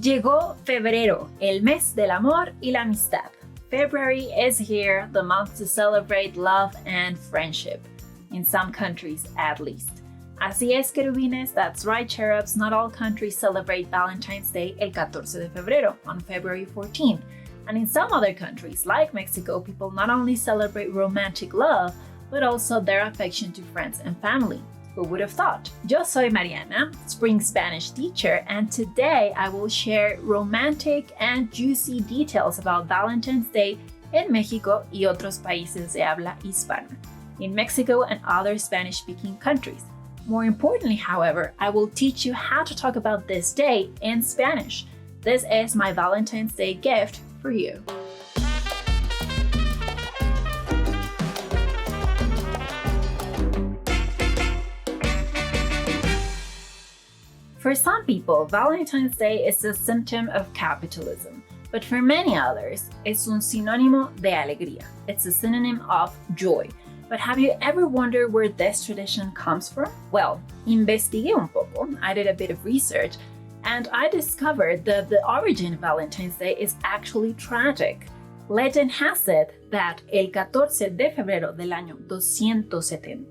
Llegó febrero, el mes del amor y la amistad. February is here, the month to celebrate love and friendship, in some countries at least. Así es, querubines, that's right, cherubs, not all countries celebrate Valentine's Day el 14 de febrero, on February 14th. And in some other countries, like Mexico, people not only celebrate romantic love, but also their affection to friends and family. Who would have thought? Yo soy Mariana, Spring Spanish teacher, and today I will share romantic and juicy details about Valentine's Day in Mexico y otros países de habla hispana, in Mexico and other Spanish-speaking countries. More importantly, however, I will teach you how to talk about this day in Spanish. This is my Valentine's Day gift for you. For some people, Valentine's Day is a symptom of capitalism, but for many others, es un sinónimo de alegría. It's a synonym of joy. But have you ever wondered where this tradition comes from? Well, investigué un poco, I did a bit of research, and I discovered that the origin of Valentine's Day is actually tragic. Legend has it that el 14 de febrero del año 270,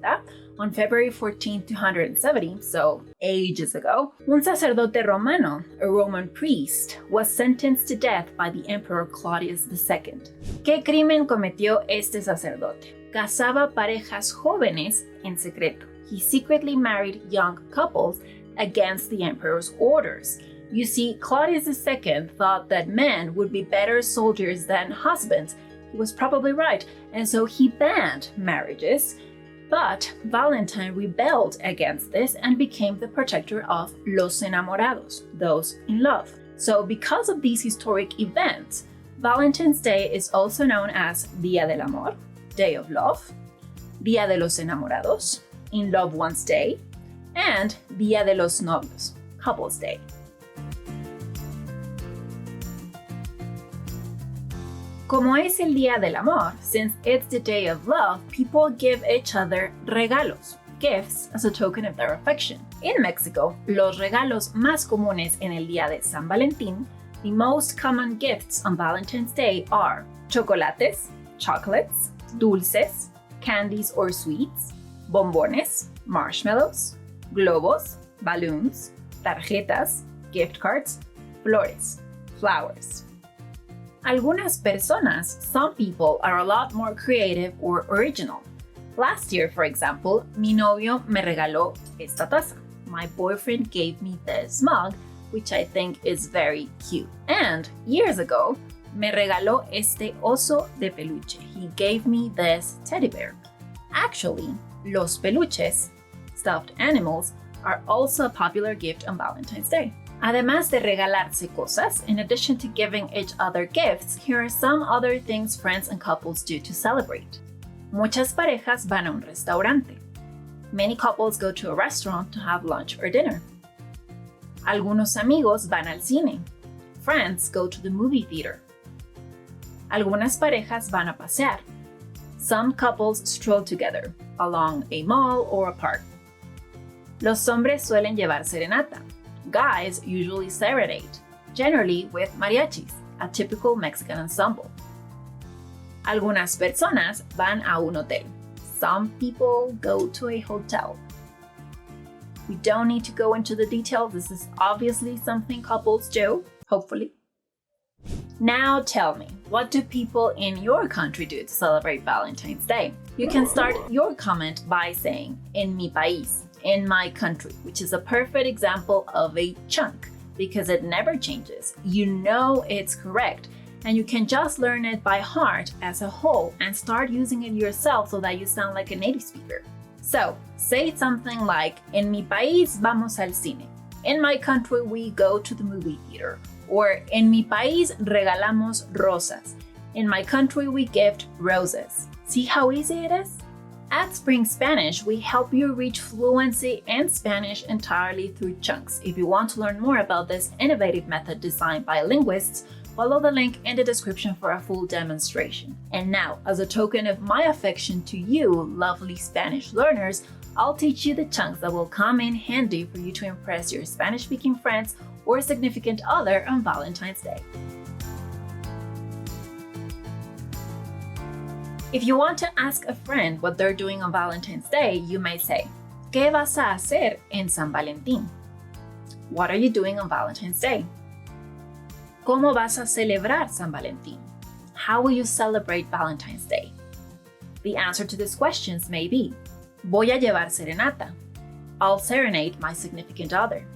on February 14, 270, so ages ago, un sacerdote romano, a Roman priest, was sentenced to death by the Emperor Claudius II. ¿Qué crimen cometió este sacerdote? Casaba parejas jóvenes en secreto. He secretly married young couples against the emperor's orders. You see, Claudius II thought that men would be better soldiers than husbands. He was probably right, and so he banned marriages. But Valentine rebelled against this and became the protector of los enamorados, those in love. So because of these historic events, Valentine's Day is also known as Día del Amor, Day of Love, Día de los Enamorados, In Love One's Day, and Día de los Novios, Couples Day. Como es el Día del Amor, since it's the day of love, people give each other regalos, gifts, as a token of their affection. In Mexico, los regalos más comunes en el Día de San Valentín, the most common gifts on Valentine's Day are chocolates, chocolates, dulces, candies or sweets, bombones, marshmallows, globos, balloons, tarjetas, gift cards, flores, flowers. Algunas personas, some people, are a lot more creative or original. Last year, for example, mi novio me regaló esta taza. My boyfriend gave me this mug, which I think is very cute. And years ago, me regaló este oso de peluche. He gave me this teddy bear. Actually, los peluches, stuffed animals, are also a popular gift on Valentine's Day. Además de regalarse cosas, in addition to giving each other gifts, here are some other things friends and couples do to celebrate. Muchas parejas van a un restaurante. Many couples go to a restaurant to have lunch or dinner. Algunos amigos van al cine. Friends go to the movie theater. Algunas parejas van a pasear. Some couples stroll together along a mall or a park. Los hombres suelen llevar serenata. Guys usually serenade, generally with mariachis, a typical Mexican ensemble. Algunas personas van a un hotel. Some people go to a hotel. We don't need to go into the details. This is obviously something couples do, hopefully. Now tell me, what do people in your country do to celebrate Valentine's Day? You can start your comment by saying, en mi país, in my country, which is a perfect example of a chunk because it never changes. You know it's correct, and you can just learn it by heart as a whole and start using it yourself so that you sound like a native speaker. So, say something like, en mi país vamos al cine. In my country, we go to the movie theater. Or, en mi país regalamos rosas. In my country, we gift roses. See how easy it is? At Spring Spanish, we help you reach fluency in Spanish entirely through chunks. If you want to learn more about this innovative method designed by linguists, follow the link in the description for a full demonstration. And now, as a token of my affection to you, lovely Spanish learners, I'll teach you the chunks that will come in handy for you to impress your Spanish-speaking friends or significant other on Valentine's Day. If you want to ask a friend what they're doing on Valentine's Day, you may say, ¿Qué vas a hacer en San Valentín? What are you doing on Valentine's Day? ¿Cómo vas a celebrar San Valentín? How will you celebrate Valentine's Day? The answer to these questions may be, voy a llevar serenata. I'll serenade my significant other.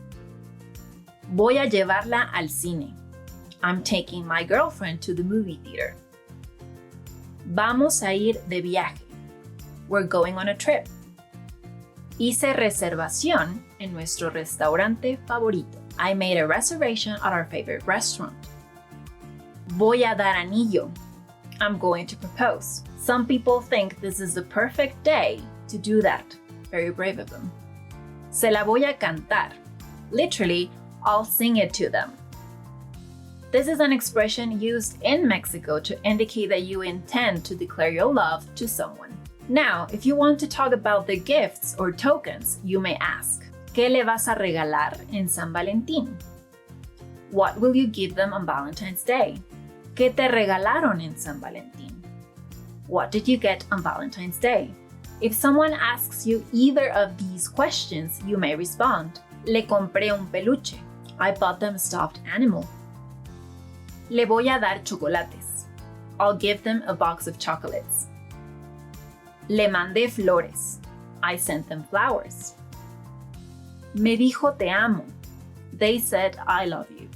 Voy a llevarla al cine. I'm taking my girlfriend to the movie theater. Vamos a ir de viaje. We're going on a trip. Hice reservación en nuestro restaurante favorito. I made a reservation at our favorite restaurant. Voy a dar anillo. I'm going to propose. Some people think this is the perfect day to do that. Very brave of them. Se la voy a cantar. Literally, I'll sing it to them. This is an expression used in Mexico to indicate that you intend to declare your love to someone. Now, if you want to talk about the gifts or tokens, you may ask, ¿Qué le vas a regalar en San Valentín? What will you give them on Valentine's Day? ¿Qué te regalaron en San Valentín? What did you get on Valentine's Day? If someone asks you either of these questions, you may respond, Le compré un peluche. I bought them a stuffed animal. Le voy a dar chocolates. I'll give them a box of chocolates. Le mandé flores. I sent them flowers. Me dijo te amo. They said I love you.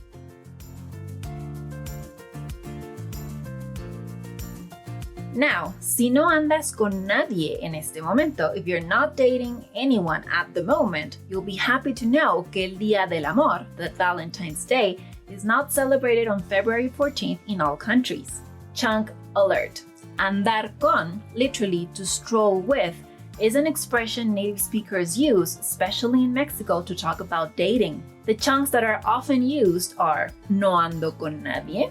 Now, si no andas con nadie en este momento, if you're not dating anyone at the moment, you'll be happy to know que el Día del Amor, that Valentine's Day, is not celebrated on February 14th in all countries. Chunk alert. Andar con, literally to stroll with, is an expression native speakers use, especially in Mexico, to talk about dating. The chunks that are often used are no ando con nadie,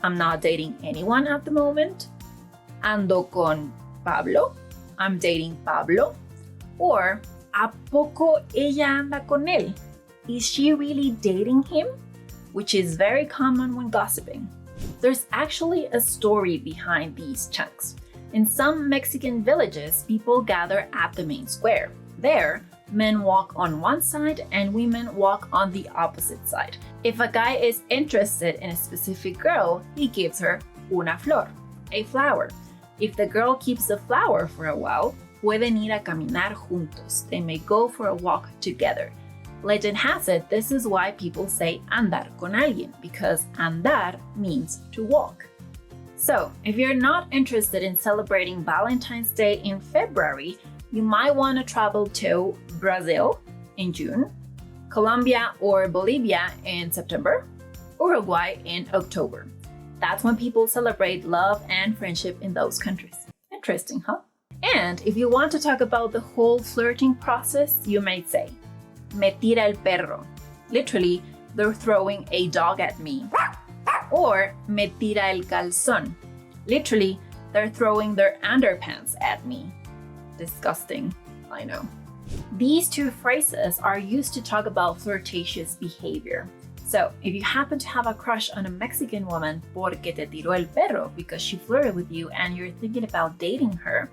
I'm not dating anyone at the moment, ando con Pablo, I'm dating Pablo, or ¿a poco ella anda con él? Is she really dating him? Which is very common when gossiping. There's actually a story behind these chunks. In some Mexican villages, people gather at the main square. There, men walk on one side and women walk on the opposite side. If a guy is interested in a specific girl, he gives her una flor, a flower. If the girl keeps the flower for a while, pueden ir a caminar juntos. They may go for a walk together. Legend has it this is why people say andar con alguien, because andar means to walk. So, if you're not interested in celebrating Valentine's Day in February, you might want to travel to Brazil in June, Colombia or Bolivia in September, Uruguay in October. That's when people celebrate love and friendship in those countries. Interesting, huh? And if you want to talk about the whole flirting process, you may say, Me tira el perro. Literally, they're throwing a dog at me. Or me tira el calzón. Literally, they're throwing their underpants at me. Disgusting, I know. These two phrases are used to talk about flirtatious behavior. So, if you happen to have a crush on a Mexican woman porque te tiró el perro because she flirted with you and you're thinking about dating her,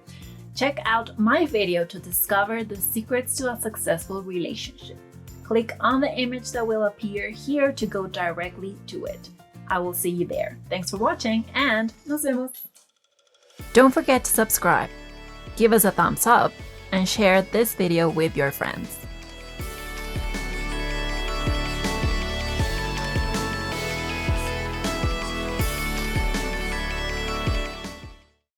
check out my video to discover the secrets to a successful relationship. Click on the image that will appear here to go directly to it. I will see you there. Thanks for watching and nos vemos. Don't forget to subscribe, give us a thumbs up, and share this video with your friends.